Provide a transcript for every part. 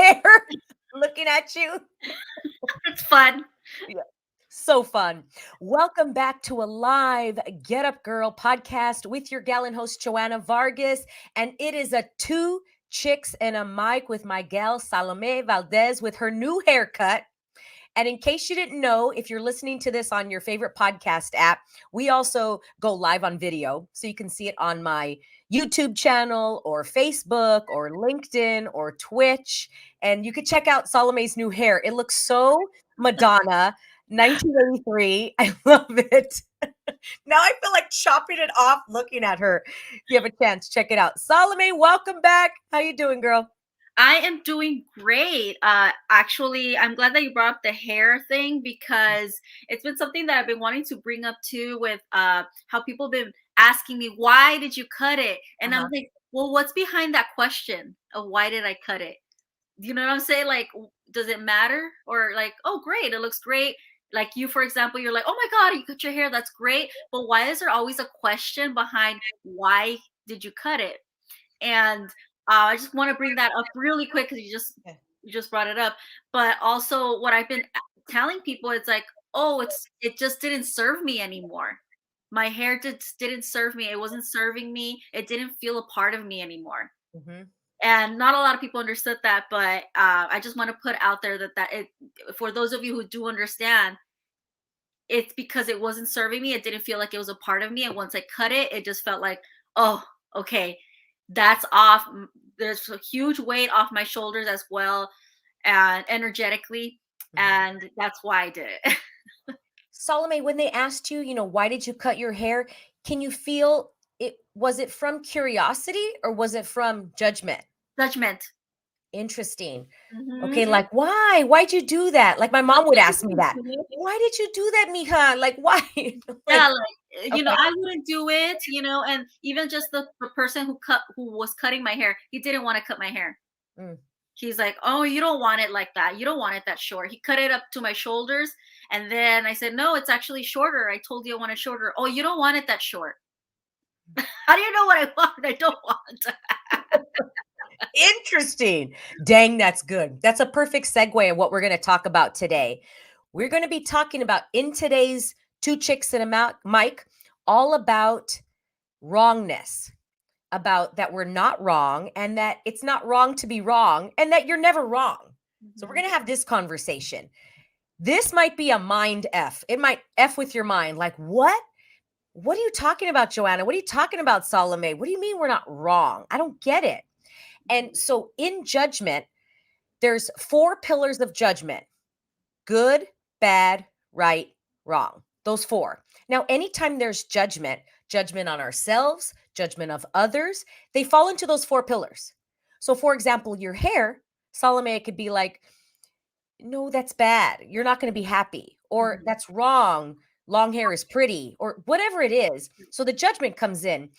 hair looking at you. It's fun. Yeah. So fun. Welcome back to a live Get Up Girl podcast with your gal and host, Joanna Vargas. And it is a two chicks and a mic with my gal, Salome Valdez, with her new haircut. And in case you didn't know, if you're listening to this on your favorite podcast app, we also go live on video. So you can see it on my YouTube channel or Facebook or LinkedIn or Twitch. And you could check out Salome's new hair. It looks so Madonna, 1983. I love it. Now I feel like chopping it off looking at her. If you have a chance, check it out. Salome, welcome back. How you doing, girl? I am doing great. Actually, I'm glad that you brought up the hair thing because it's been something that I've been wanting to bring up too with how people have been asking me, why did you cut it? And I'm Uh-huh. like, well, what's behind that question of why did I cut it? You know what I'm saying? Like, does it matter? Or like, oh, great, it looks great. Like you, for example, you're like, oh my God, you cut your hair. That's great. But why is there always a question behind why did you cut it? And I just want to bring that up really quick because Okay. you just brought it up. But also, what I've been telling people is like, oh, it just didn't serve me anymore. My hair just didn't serve me. It wasn't serving me. It didn't feel a part of me anymore. Mhm. And not a lot of people understood that, but I just want to put out there that it for those of you who do understand, it's because it wasn't serving me. It didn't feel like it was a part of me. And once I cut it, it just felt like, oh, okay, that's off. There's a huge weight off my shoulders as well, and energetically. Mhm. And that's why I did it. Salome, when they asked you, why did you cut your hair? Can you feel it? Was it from curiosity or was it from judgment? Judgment. Interesting. Okay, Hmm. like why? Why'd you do that? Like my mom would ask me that. Why did you do that, mija? Like why? Yeah, Like, like okay. I wouldn't do it, and even just the person who was cutting my hair, he didn't want to cut my hair. Mm. He's like, "Oh, you don't want it like that. You don't want it that short." He cut it up to my shoulders, and then I said, "No, it's actually shorter. I told you I want it shorter." "Oh, you don't want it that short." How do you know what I want? I don't want. Interesting. Dang, that's good. That's a perfect segue of what we're going to talk about today. We're going to be talking about in today's Two Chicks and a Mic, all about wrongness, about that we're not wrong and that it's not wrong to be wrong and that you're never wrong. So we're Mhm. going to have this conversation. This might be a mind F. It might F with your mind. Like, what? What are you talking about, Joanna? What are you talking about, Salome? What do you mean we're not wrong? I don't get it. And so in judgment, there's four pillars of judgment: good, bad, right, wrong. Those four. Now, anytime there's judgment, judgment on ourselves, judgment of others, they fall into those four pillars. So, for example, your hair, Salome could be like, no, that's bad. You're not going to be happy. Or Mhm. that's wrong. Long hair is pretty, or whatever it is. So the judgment comes in.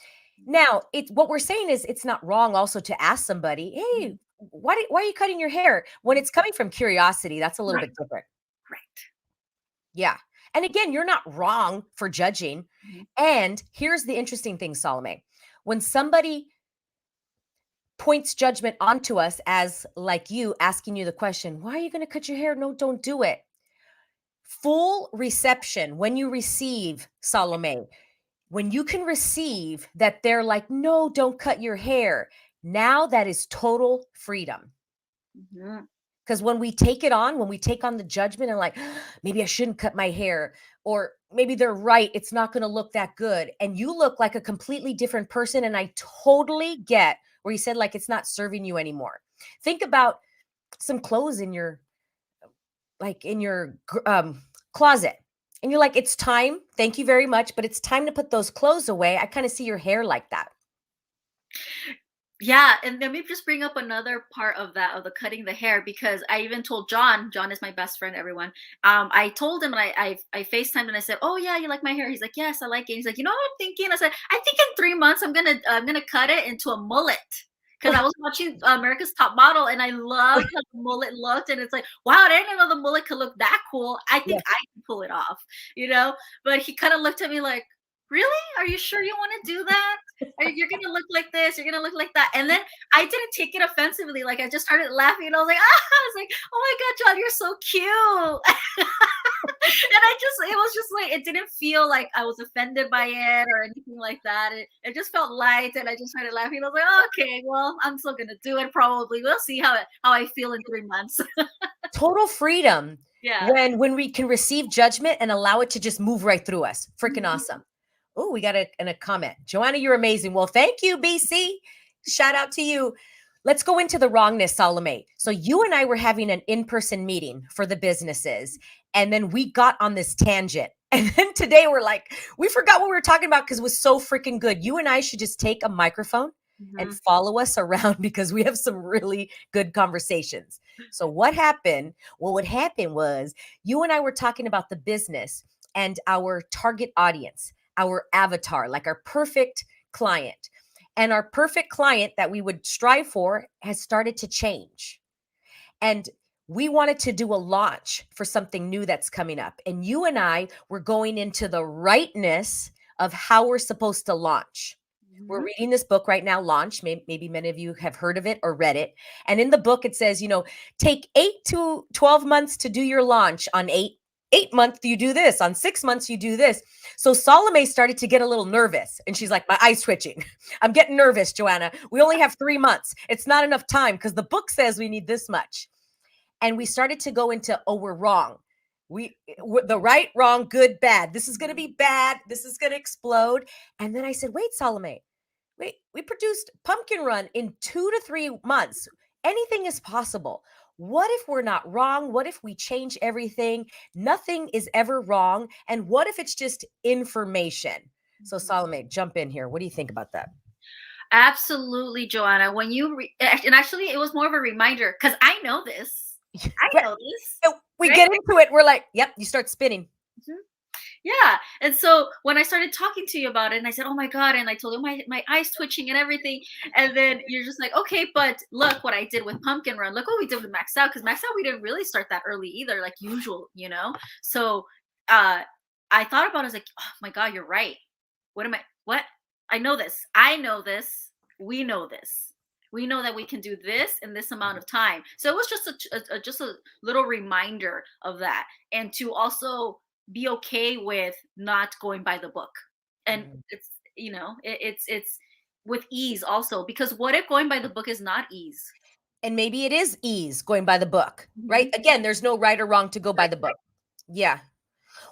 Now, it's what we're saying is it's not wrong also to ask somebody, hey, Mhm. why are you cutting your hair? When it's coming from curiosity, that's a little Right, bit different. right. Yeah. And again, you're not wrong for judging. Mhm. And here's the interesting thing, Salome. When somebody points judgment onto us as like you asking you the question, why are you going to cut your hair? No, don't do it. Full reception when you receive, Salome, when you can receive that they're like, no, don't cut your hair. Now that is total freedom. Mhm. Because when we take it on, when we take on the judgment and like, maybe I shouldn't cut my hair, or maybe they're right, it's not going to look that good. And you look like a completely different person. And I totally get where you said, like, it's not serving you anymore. Think about some clothes in your, like, in your closet. And you're like, it's time. Thank you very much. But it's time to put those clothes away. I kind of see your hair like that. Yeah, and let me just bring up another part of that of the cutting the hair because I even told John. John is my best friend. Everyone. I told him and I Facetimed and I said, "Oh yeah, you like my hair?" He's like, "Yes, I like it." He's like, "You know what I'm thinking?" I said, "I think in 3 months I'm gonna cut it into a mullet." Because I was watching America's Top Model and I loved how the mullet looked, and it's like, wow, I didn't know the mullet could look that cool. I think Yeah. I can pull it off. But he kind of looked at me like, really? Are you sure you want to do that? You're gonna look like this, you're gonna look like that. And then I didn't take it offensively. Like I just started laughing and I was like, ah, I was like, oh my god, John, you're so cute. And it was just like, it didn't feel like I was offended by it or anything like that. It just felt light, and I just started laughing. I was like, oh, okay, well, I'm still gonna do it. Probably, we'll see how I feel in 3 months. Total freedom Yeah. when we can receive judgment and allow it to just move right through us. Freaking Mhm. awesome. Oh, we got a comment. Joanna, you're amazing. Well, thank you, BC. Shout out to you. Let's go into the wrongness, Salome. So you and I were having an in-person meeting for the businesses, and then we got on this tangent. And then today we're like, we forgot what we were talking about because it was so freaking good. You and I should just take a microphone and Mhm. follow us around because we have some really good conversations. So what happened? Well, what happened was you and I were talking about the business and our target audience, our avatar, like our perfect client. And our perfect client that we would strive for has started to change. And we wanted to do a launch for something new that's coming up. And you and I were going into the rightness of how we're supposed to launch. We're Mhm. reading this book right now, Launch. Maybe many of you have heard of it or read it. And in the book, it says, take 8 to 12 months to do your launch. On 8 months, you do this. On 6 months, you do this. So Salome started to get a little nervous. And she's like, my eye's twitching. I'm getting nervous, Joanna. We only have 3 months. It's not enough time because the book says we need this much. And we started to go into, oh, we're wrong. The right, wrong, good, bad. This is going to be bad. This is going to explode. And then I said, wait, Salome, wait, we produced Pumpkin Run in 2 to 3 months. Anything is possible. What if we're not wrong? What if we change everything? Nothing is ever wrong. And what if it's just information? So, Mhm. Salome, jump in here. What do you think about that? Absolutely, Joanna. When and actually, it was more of a reminder because I know this. I Right. know this, So we right? get into it. We're like, yep, you start spinning. Mhm. Yeah. And so when I started talking to you about it, and I said, "Oh my god," and I told you my eyes twitching and everything, and then you're just like, "Okay, but look what I did with Pumpkin Run. Look what we did with Max Out, because Max Out we didn't really start that early either, like usual, you know." So uh, I thought about it, I was like, "Oh my god, you're right. What am I? What? I know this. I know this. We know this." We know that we can do this in this amount of time. So it was just just a little reminder of that, and to also be okay with not going by the book. And Mhm. it's, it's with ease also, because what if going by the book is not ease? And maybe it is ease going by the book, right? Mhm. Again, there's no right or wrong to go by Right, the book. right. Yeah.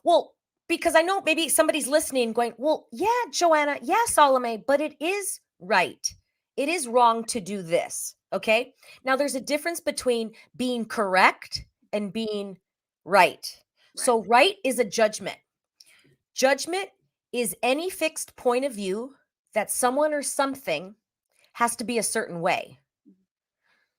Well, because I know maybe somebody's listening going, well, yeah, Joanna, yeah, Salome, but it is right. It is wrong to do this. Okay. Now, there's a difference between being correct and being right. Right. So, right is a judgment. Judgment is any fixed point of view that someone or something has to be a certain way.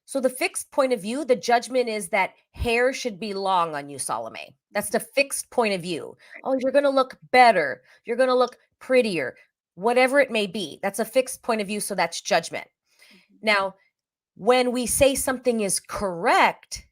So the fixed point of view, the judgment is that hair should be long on you, Salome. That's the Mhm. fixed point of view. Right. Oh, you're going to look better. You're going to look prettier, whatever it may be. That's a fixed point of view. So that's judgment. Mhm. Now, when we say something is correct,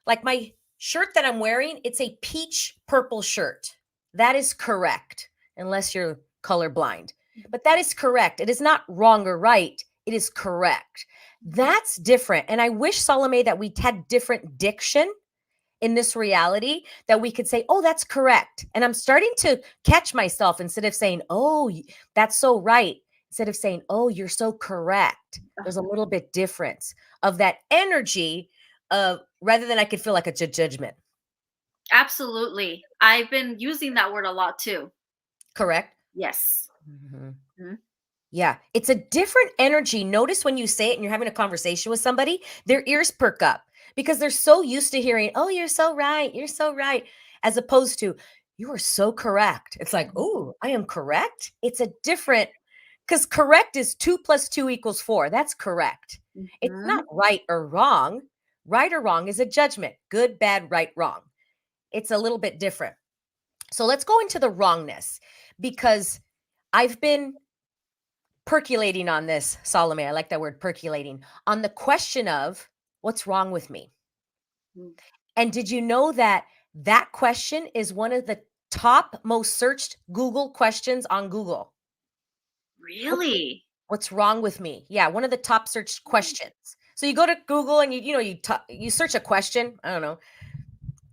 like my shirt that I'm wearing, it's a peach purple shirt. That is correct, unless you're colorblind. But that is correct. It is not wrong or right. It is correct. Mhm. That's different. And I wish, Salome, that we had different diction in this reality that we could say, oh, that's correct. And I'm starting to catch myself instead of saying, oh, that's so right. Instead of saying, oh, you're so correct. There's a little bit difference of that energy of rather than I could feel like a judgment. Absolutely. I've been using that word a lot too. Correct? Yes. Mhm. Mhm. Yeah, it's a different energy. Notice when you say it and you're having a conversation with somebody, their ears perk up because they're so used to hearing, "Oh, you're so right. You're so right," as opposed to, "You are so correct." It's like, Mhm. "Oh, I am correct." It's a different because correct is 2 + 2 = 4. That's correct. It's not Mhm. right or wrong. Right or wrong is a judgment. Good, bad, right, wrong. It's a little bit different. So let's go into the wrongness because I've been percolating on this, Salome. I like that word percolating on the question of what's wrong with me. Mhm. And did you know that that question is one of the top most searched Google questions on Google. What's Really? what's wrong with me? Yeah, one of the top searched questions. So you go to Google and you search a question, I don't know,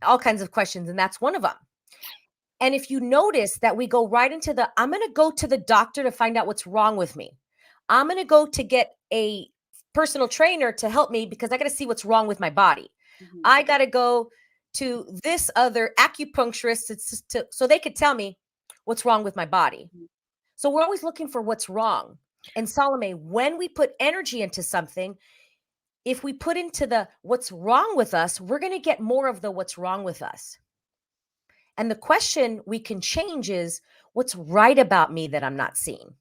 all kinds of questions, and that's one of them. And if you notice that we go right into I'm going to go to the doctor to find out what's wrong with me. I'm going to go to get a personal trainer to help me because I got to see what's wrong with my body. Mhm. I got to go to this other acupuncturist so they could tell me what's wrong with my body. Mhm. So we're always looking for what's wrong. And Salome, when we put energy into something, if we put into the what's wrong with us, we're going to get more of the what's wrong with us. And the question we can change is what's right about me that I'm not seeing?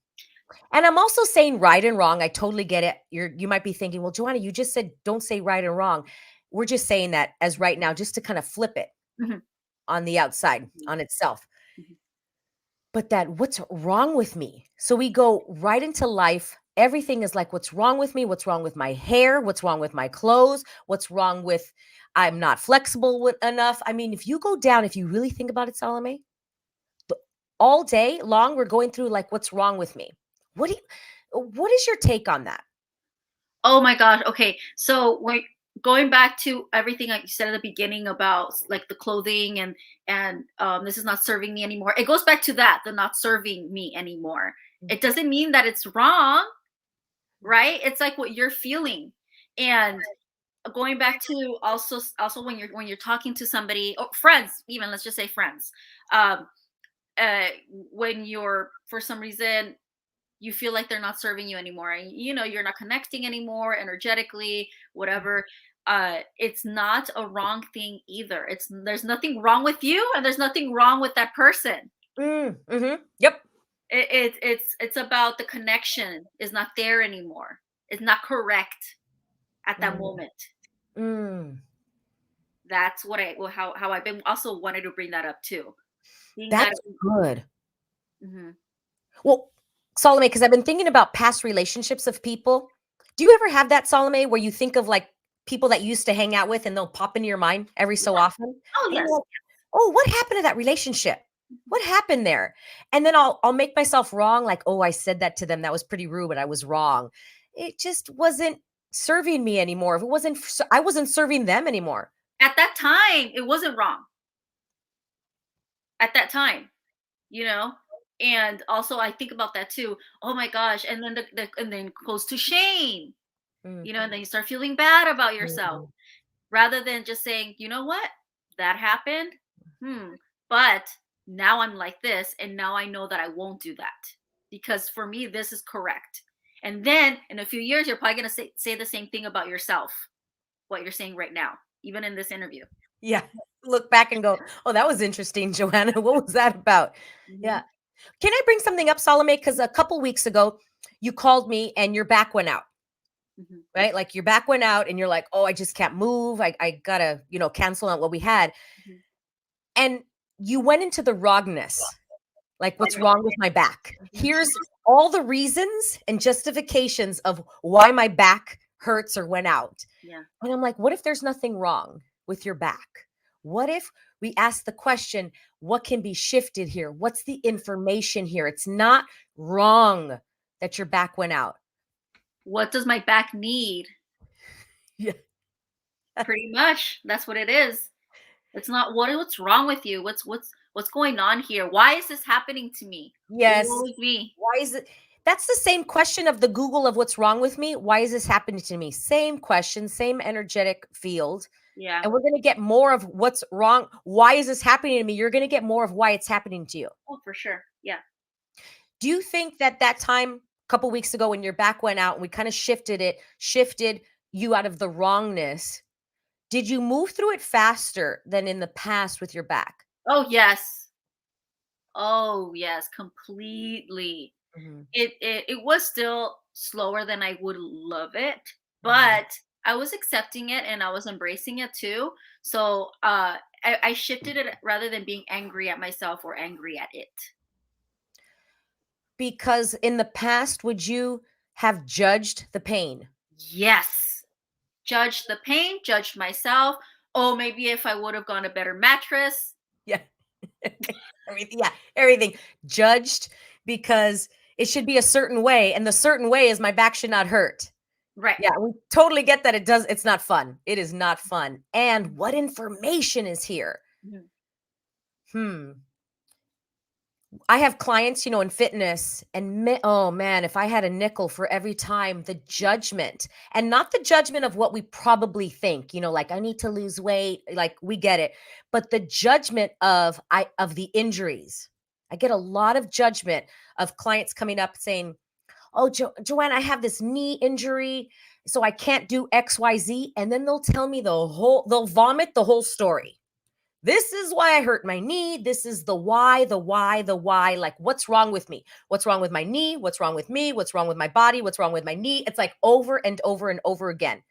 And I'm also saying right and wrong. I totally get it. You might be thinking, well, Joanna, you just said don't say right and wrong. We're just saying that as right now, just to kind of flip it Mhm. on the outside, Mhm. on itself. Mhm. But that what's wrong with me? So we go right into life. Everything is like, what's wrong with me? What's wrong with my hair? What's wrong with my clothes? What's wrong with I'm not flexible enough? I mean, if you go down, if you really think about it, Salome, all day long we're going through like what's wrong with me. What is your take on that? Oh my gosh. Okay. So we're going back to everything like you said at the beginning about like the clothing and this is not serving me anymore. It goes back to that, the not serving me anymore. It doesn't mean that it's wrong, right? It's like what you're feeling. And going back to also when you're talking to somebody or friends, even let's just say friends. Um uh when you're for some reason you feel like they're not serving you anymore and you're not connecting anymore energetically, whatever. It's not a wrong thing either. There's nothing wrong with you and there's nothing wrong with that person. Yep. It's about the connection is not there anymore. It's not correct at that Mm, moment. mm. That's what how I've been also wanted to bring that up too, being that. That's good. Mhm. Well, Salome, because I've been thinking about past relationships of people. Do you ever have that, Salome, where you think of like people that you used to hang out with and they'll pop into your mind every so Yeah. often? Oh And you're yes. like, oh, what happened to that relationship? What happened there? And then I'll make myself wrong, like, oh, I said that to them. That was pretty rude, but I was wrong. It just wasn't serving me anymore. If it wasn't, I wasn't serving them anymore. At that time it wasn't wrong. At that time, you know. And also I think about that too. Oh my gosh. And then and then goes to shame, Mm, and then you start feeling bad about yourself mm, rather than just saying, you know what, that happened. But now I'm like this and now I know that I won't do that because for me this is correct. And then in a few years you're probably going to say the same thing about yourself, what you're saying right now, even in this interview. yeah. Look back and go, oh, that was interesting, Joanna. What was that about? Hmm. Yeah. Can I bring something up, Salome? Because a couple weeks ago, you called me and your back went out, Hmm. right? Like your back went out and you're like, oh, I just can't move. I gotta, cancel out what we had. Hmm. And you went into the wrongness, like what's wrong with my back? Hmm. Here's all the reasons and justifications of why my back hurts or went out. Yeah. And I'm like, what if there's nothing wrong with your back? What if we ask the question, what can be shifted here? What's the information here? It's not wrong that your back went out. What does my back need? Yeah. Pretty much that's what it is. It's not what's wrong with you, what's going on here, why is this happening to me, Yes. woe is me. Why is it? That's the same question of the Google of what's wrong with me. Why is this happening to me? Same question, same energetic field. Yeah. And we're going to get more of what's wrong. Why is this happening to me? You're going to get more of why it's happening to you. Oh, for sure. Yeah. Do you think that that time a couple weeks ago when your back went out and we kind of shifted you out of the wrongness, did you move through it faster than in the past with your back? Oh yes. Oh yes, completely. Mhm, It was still slower than I would love it, mhm. but I was accepting it and I was embracing it too. So I shifted it rather than being angry at myself or angry at it. Because in the past, would you have judged the pain? Yes. Judged the pain, judged myself. Oh, maybe if I would have gone a better mattress, Yeah. Everything, yeah, everything judged because it should be a certain way, and the certain way is my back should not hurt. Right. Yeah, we totally get that. It's not fun. It is not fun. And what information is here? Mhm. Hmm. I have clients, in fitness, and oh man, if I had a nickel for every time the judgment, and not the judgment of what we probably think, like I need to lose weight, like we get it, but the judgment of the injuries. I get a lot of judgment of clients coming up saying, "Oh, Joanne, I have this knee injury, so I can't do XYZ," and then they'll vomit the whole story. This is why I hurt my knee. This is the why, the why, the why. Like, what's wrong with me? What's wrong with my knee? What's wrong with me? What's wrong with my body? What's wrong with my knee? It's like over and over and over again.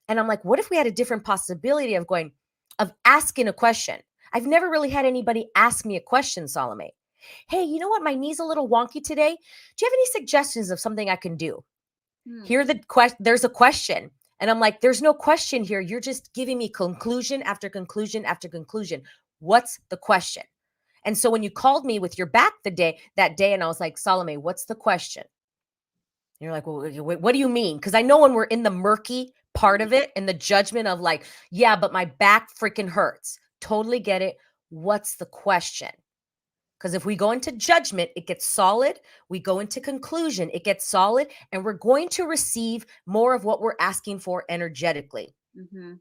And I'm like, what if we had a different possibility of asking a question? I've never really had anybody ask me a question, Salome. Hey, you know what? My knee's a little wonky today. Do you have any suggestions of something I can do? Hmm. Here, there's a question. And I'm like, there's no question here. You're just giving me conclusion after conclusion after conclusion. What's the question? And so when you called me with your back that day, and I was like, Salome, what's the question? And you're like, well, what do you mean? Because I know when we're in the murky part of it and the judgment of like, yeah, but my back freaking hurts. Totally get it. What's the question? Because if we go into judgment, it gets solid. We go into conclusion, it gets solid, and we're going to receive more of what we're asking for energetically. Mm-hmm.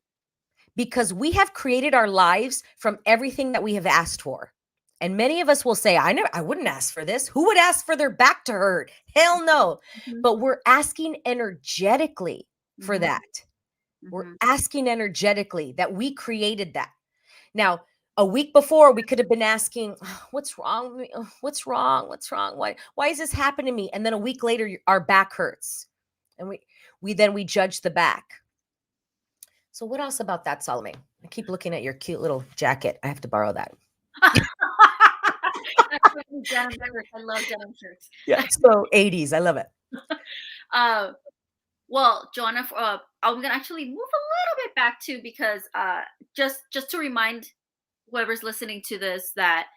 Because we have created our lives from everything that we have asked for. And many of us will say, I wouldn't ask for this. Who would ask for their back to hurt? Hell no. Mm-hmm. But we're asking energetically for Mm-hmm. that. We're Mm-hmm. asking energetically that we created that. Now, a week before, we could have been asking, "Oh, what's wrong with me? Oh, what's wrong? What's wrong? Why is this happening to me?" And then a week later, our back hurts. And we judge the back. So what else about that, Salome? I keep looking at your cute little jacket. I have to borrow that. That's really denim shirts. I love denim shirts. Yeah. So 80s. I love it. Uh, well, Joanna, I'm gonna actually move a little bit back too because just to remind whoever's listening to this that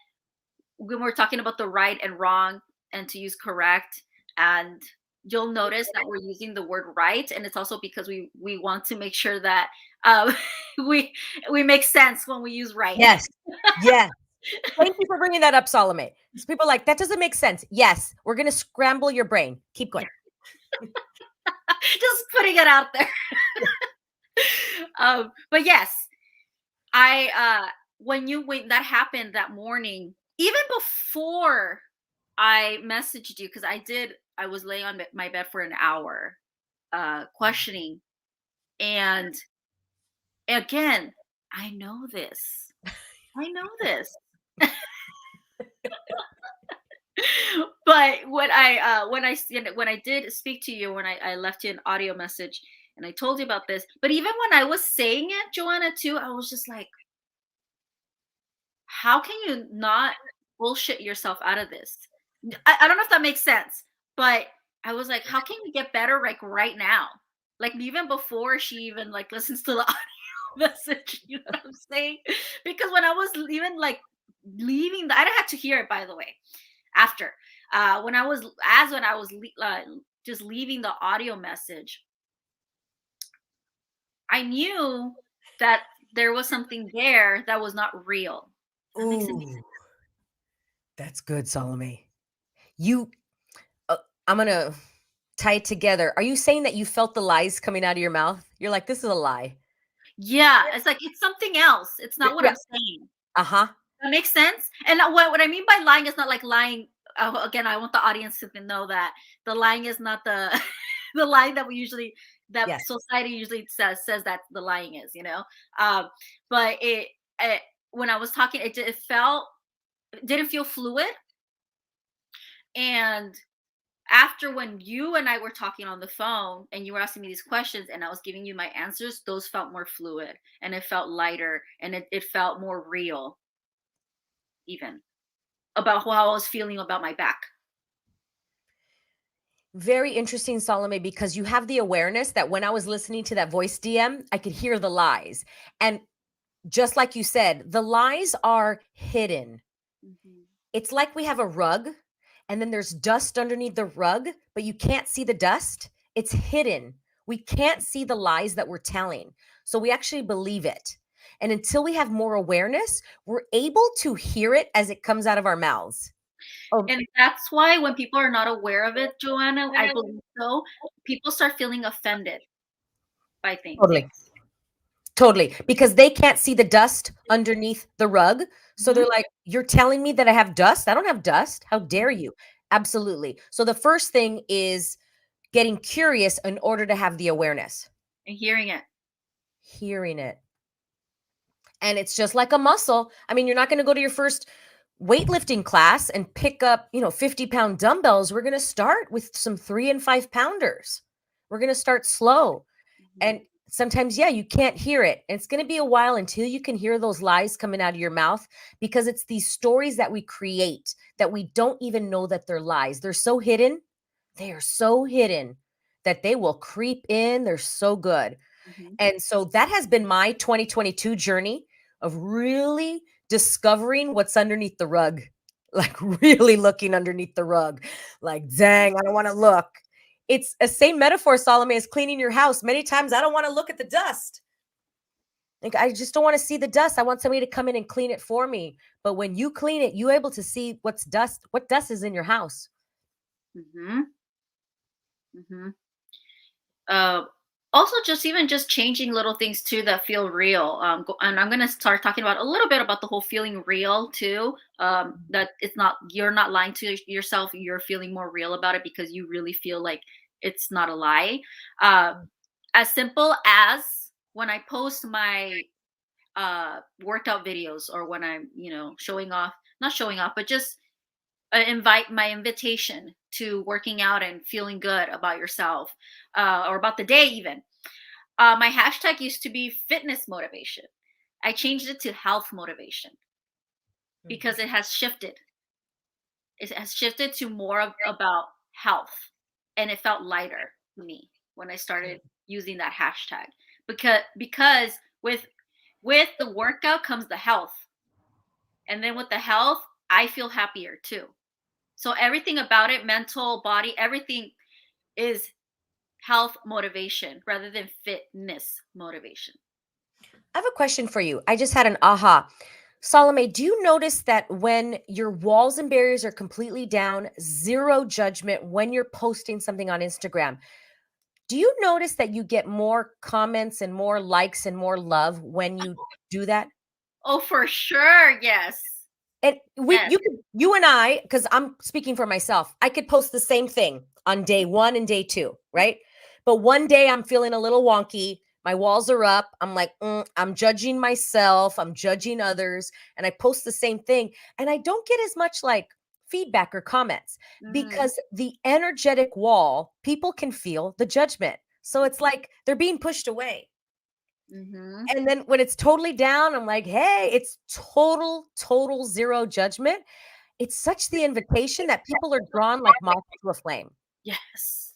when we're talking about the right and wrong and to use correct, and you'll notice that we're using the word right, and it's also because we want to make sure that um, we we make sense when we use right. Yes. Yes. Thank you for bringing that up, Salome. So people are like, that doesn't make sense. Yes. We're going to scramble your brain. Keep going. Just putting it out there. But yes, I when that happened that morning, even before I messaged you, because I was laying on my bed for an hour, questioning, and again, I know this. I know this. But when I did speak to you, when I left you an audio message and I told you about this, but even when I was saying it, Joanna, too, I was just like, how can you not bullshit yourself out of this? I don't know if that makes sense, but I was like, how can you get better like right now? Like even before she even like listens to the audio message, you know what I'm saying? Because when I was even like leaving, I didn't have to hear it, by the way. After when I was just leaving the audio message, I knew that there was something there that was not real. That makes any Ooh, that's good, Salome. You, uh, I'm going to tie it together. Are you saying that you felt the lies coming out of your mouth? You're like, this is a lie. Yeah, it's like it's something else. It's not what Yeah. I'm saying. Uh-huh. That makes sense. And what I mean by lying is not like lying. Again, I want the audience to know that the lying is not the the lying that we usually that Yes. society usually says that the lying is. Um, but it when I was talking, it felt it didn't feel fluid. And after when you and I were talking on the phone and you were asking me these questions and I was giving you my answers, those felt more fluid and it felt lighter and it felt more real, even about how I was feeling about my back. Very interesting, Salome, because you have the awareness that when I was listening to that voice DM, I could hear the lies. And just like you said, the lies are hidden. Mhm. It's like we have a rug and then there's dust underneath the rug, but you can't see the dust. It's hidden. We can't see the lies that we're telling. So we actually believe it. And until we have more awareness, we're able to hear it as it comes out of our mouths. Oh, And that's why when people are not aware of it, Joanna, I believe so, people start feeling offended by things. totally. Totally. Because they can't see the dust underneath the rug. So Mhm. they're like, you're telling me that I have dust? I don't have dust. How dare you? Absolutely. So the first thing is getting curious in order to have the awareness, And hearing it. hearing it. And it's just like a muscle. I mean, you're not going to go to your first weightlifting class and pick up, 50-pound dumbbells. We're going to start with some 3 and 5 pounders. We're going to start slow. Mhm. And sometimes, yeah, you can't hear it. And it's going to be a while until you can hear those lies coming out of your mouth because it's these stories that we create that we don't even know that they're lies. They're so hidden. They are so hidden that they will creep in. They're so good. Mhm. And so that has been my 2022 journey of really discovering what's underneath the rug, like really looking underneath the rug. Like, dang, I don't want to look. It's a same metaphor, Salome, as cleaning your house. Many times I don't want to look at the dust. Like, I just don't want to see the dust. I want somebody to come in and clean it for me. But when you clean it, you're able to see what dust is in your house. Mhm. Mhm. Uh, Also, just even just changing little things too that feel real. And I'm gonna start talking about a little bit about the whole feeling real too. That it's not, you're not lying to yourself. You're feeling more real about it because you really feel like it's not a lie. Uh, as simple as when I post my workout videos, or when I'm, showing off, not showing off, but just invite my invitation to working out and feeling good about yourself, or about the day even. My hashtag used to be fitness motivation. I changed it to health motivation Mhm. because it has shifted to more about health, and it felt lighter to me when I started using that hashtag, because with the workout comes the health, and then with the health I feel happier too. So everything about it, mental, body, everything, is health motivation rather than fitness motivation. I have a question for you. I just had an aha. Salome, do you notice that when your walls and barriers are completely down, zero judgment, when you're posting something on Instagram, do you notice that you get more comments and more likes and more love when you do that? Oh, for sure. Yes. And Yes. you and I, because I'm speaking for myself, I could post the same thing on day one and day two, right? But one day I'm feeling a little wonky. My walls are up. I'm like, I'm judging myself. I'm judging others. And I post the same thing. And I don't get as much like feedback or comments Mm, because the energetic wall, people can feel the judgment. So it's like they're being pushed away. mm-hmm. And then when it's totally down, I'm like, hey, it's total zero judgment. It's such the invitation that people are drawn like moths to a flame. Yes.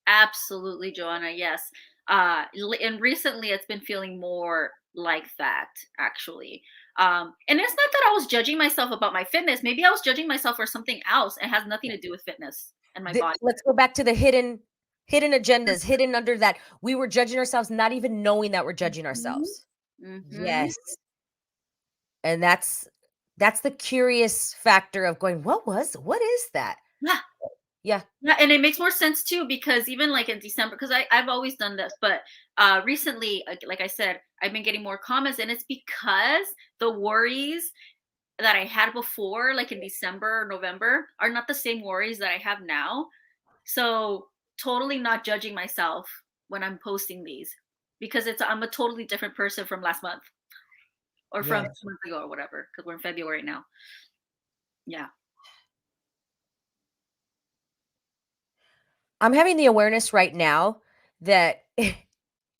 Absolutely, Joanna. Yes. And recently it's been feeling more like that, actually. And it's not that I was judging myself about my fitness. Maybe I was judging myself for something else. It has nothing to do with fitness and my body. Let's go back to the hidden agendas, hidden under that. We were judging ourselves, not even knowing that we're judging Mm-hmm. ourselves. Mm-hmm. Yes. And that's the curious factor of going, what is that? Yeah. Yeah. Yeah, and it makes more sense too, because even like in December, because I've always done this, but recently, like I said, I've been getting more comments, and it's because the worries that I had before, like in December or November, are not the same worries that I have now. So totally not judging myself when I'm posting these, because I'm a totally different person from last month, or from Yeah. 2 months ago, or whatever, because we're in February now. Yeah. I'm having the awareness right now that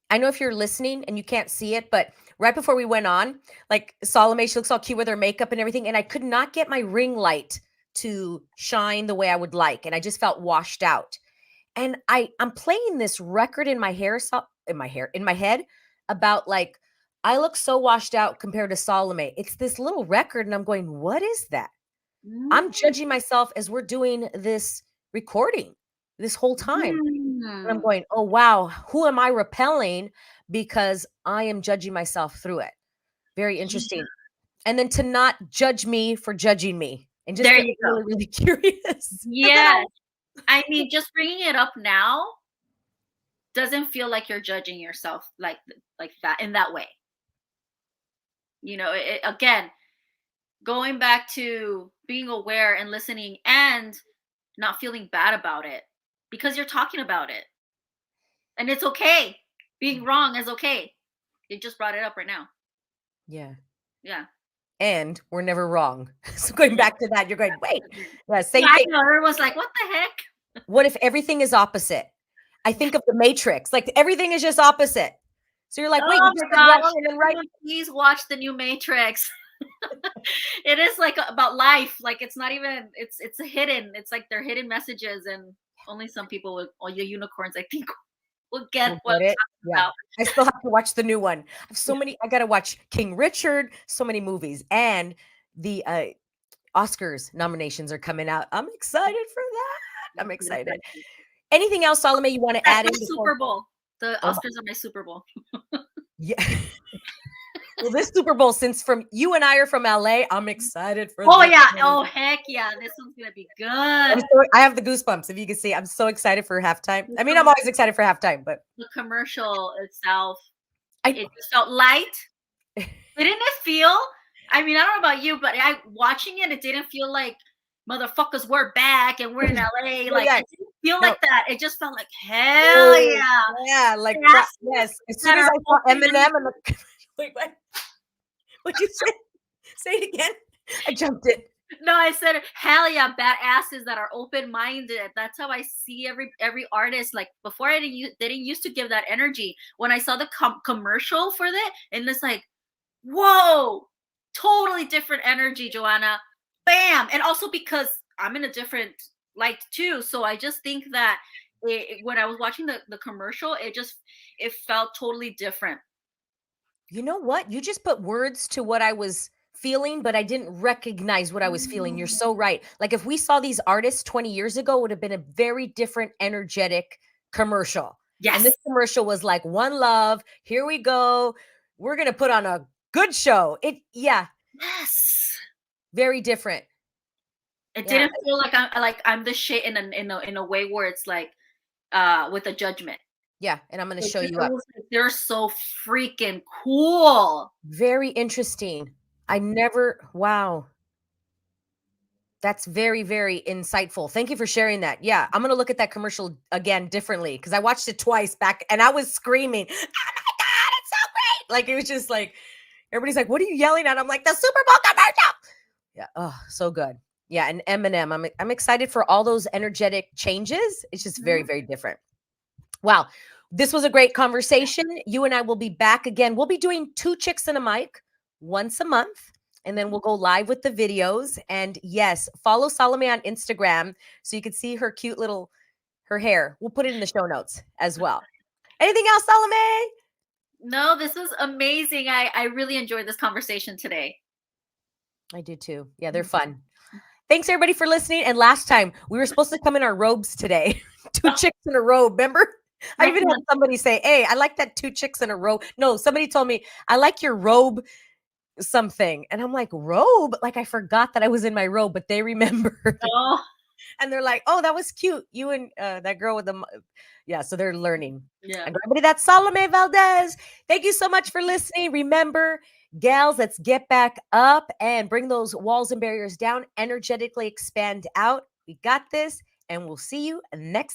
I know if you're listening and you can't see it, but right before we went on, like Salome, she looks all cute with her makeup and everything, and I could not get my ring light to shine the way I would like, and I just felt washed out. And I'm playing this record in my hair, in my head about like I look so washed out compared to Salome. It's this little record, and I'm going, what is that? I'm Mm. judging myself as we're doing this recording this whole time. And I'm Mm. going, oh, wow, who am I repelling because I am judging myself through it? Very Yeah. interesting. And then to not judge me for judging me and just There get you go. really, really curious. And then Yes. I mean, just bringing it up now doesn't feel like you're judging yourself like that in that way. Again, going back to being aware and listening and not feeling bad about it because you're talking about it and it's okay. Being wrong is okay. You just brought it up right now. Yeah. Yeah. And we're never wrong. So going back to that, you're going, wait, yeah, Yeah, same I thing. know. Everyone's like, what the heck? What if everything is opposite? I think of the Matrix, like everything is just opposite. So you're like, wait, you Oh just my said gosh. wrong and then right. Everyone, please watch the new Matrix. It is like about life. Like it's not even it's a hidden. It's like they're hidden messages and only some people with all the unicorns, I think, will get We'll what get I'm it. talking Yeah. about. I still have to watch the new one. I have so many. I got to watch King Richard, so many movies. And the Oscars nominations are coming out. I'm excited for that. I'm That's excited. exciting. Anything else, Salome, you want to That's add my in before? Super Bowl. The Oh, my, Oscars are my Super Bowl. yeah. Well, this Super Bowl, since from you and I are from LA, I'm excited for Oh this yeah. one. Oh heck yeah. This one's gonna be good. I have the goosebumps. If you can see, I'm so excited for halftime. The, I mean, I'm com- always excited for halftime, but the commercial itself, I it just felt light. Didn't it feel? I mean, I don't know about you, but I watching it, it didn't feel like motherfuckers we're back and we're in LA. yeah, Like yeah. it didn't feel No, like that. It just felt like hell oh, yeah. yeah, like Asses yes. As soon that as are I saw open Eminem and the wait, what'd you say? Say it again. I jumped in. no, I said hell yeah, badasses that are open minded. That's how I see every artist. Like before, they didn't used to give that energy. When I saw the commercial for that, and it's like, whoa, totally different energy, Joanna. Bam, and also because I'm in a different light too, so I just think that when I was watching the commercial, it felt totally different. You know what? You just put words to what I was feeling, but I didn't recognize what I was feeling. You're Mm. so right. Like if we saw these artists 20 years ago, it would have been a very different energetic commercial. And this Yes, commercial was like one love. Here we go. We're gonna put on a good show. Yeah, yes. very different. It Yeah, didn't feel like I'm the shit in a way where it's like with a judgment. yeah. And I'm gonna It show just you it up. was like they're so freaking cool. Very interesting. I never, wow. That's very, very insightful. Thank you for sharing that. Yeah, I'm gonna look at that commercial again differently because I watched it twice back and I was screaming, "Oh my god, it's so great!" Like it was just like everybody's like, "What are you yelling at?" I'm like, "The Super Bowl commercial." Yeah, oh, so good. Yeah, and Eminem. I'm excited for all those energetic changes. It's just very, Mhm. very different. Wow, this was a great conversation. You and I will be back again. We'll be doing 2 Chicks and a Mic once a month, and then we'll go live with the videos. And yes, follow Salome on Instagram so you can see her cute little her hair. We'll put it in the show notes as well. Anything else, Salome? No, this was amazing. I really enjoyed this conversation today. I do too. Yeah, they're fun. Thanks everybody for listening. And last time we were supposed to come in our robes today. 2 chicks in a robe. Remember? I Next even had month. somebody say, "Hey, I like that 2 chicks in a robe." No, somebody told me, "I like your robe something." And I'm like, "Robe?" Like I forgot that I was in my robe, but they remembered. Oh, And they're like, "Oh, that was cute. You and that girl with the yeah." So they're learning. yeah. And everybody, that's Salome Valdez. Thank you so much for listening. Remember, gals, let's get back up and bring those walls and barriers down. Energetically expand out. We got this, and we'll see you next.